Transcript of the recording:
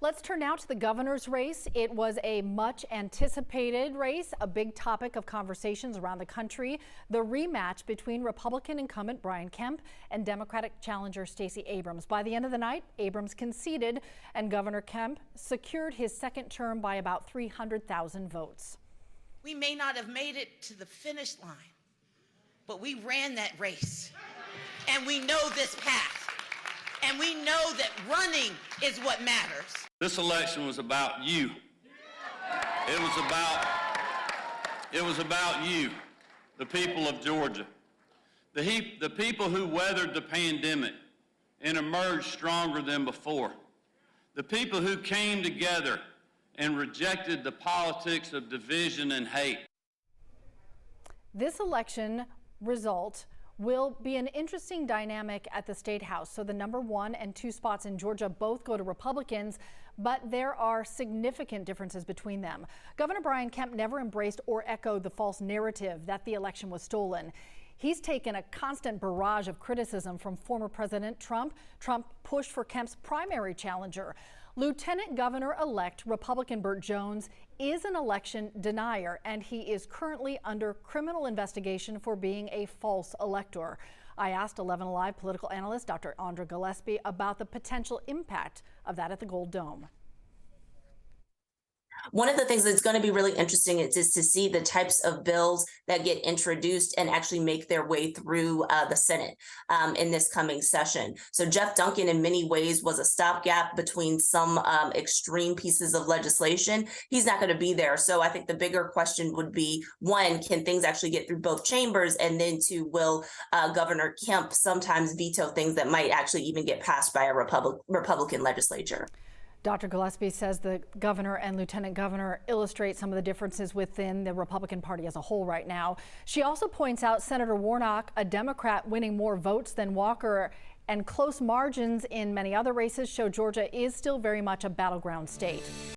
Let's turn now to the governor's race. It was a much anticipated race, a big topic of conversations around the country. The rematch between Republican incumbent Brian Kemp and Democratic challenger Stacey Abrams. By the end of the night, Abrams conceded and Governor Kemp secured his second term by about 300,000 votes. We may not have made it to the finish line, but we ran that race and we know this path. And we know that running is what matters. This election was about you. It was about you, the people of Georgia. The people who weathered the pandemic and emerged stronger than before. The people who came together and rejected the politics of division and hate. This election result will be an interesting dynamic at the State House. So the number 1 and 2 spots in Georgia both go to Republicans, but there are significant differences between them. Governor Brian Kemp never embraced or echoed the false narrative that the election was stolen. He's taken a constant barrage of criticism from former President Trump. Trump pushed for Kemp's primary challenger. Lieutenant Governor-elect Republican Burt Jones is an election denier, and he is currently under criminal investigation for being a false elector. I asked 11 Alive political analyst Dr. Andra Gillespie about the potential impact of that at the Gold Dome. One of the things that's going to be really interesting is to see the types of bills that get introduced and actually make their way through the Senate in this coming session. So Jeff Duncan, in many ways, was a stopgap between some extreme pieces of legislation. He's not going to be there. So I think the bigger question would be, one, can things actually get through both chambers? And then two, will Governor Kemp sometimes veto things that might actually even get passed by a Republican legislature? Dr. Gillespie says the governor and lieutenant governor illustrate some of the differences within the Republican Party as a whole right now. She also points out Senator Warnock, a Democrat, winning more votes than Walker, and close margins in many other races show Georgia is still very much a battleground state.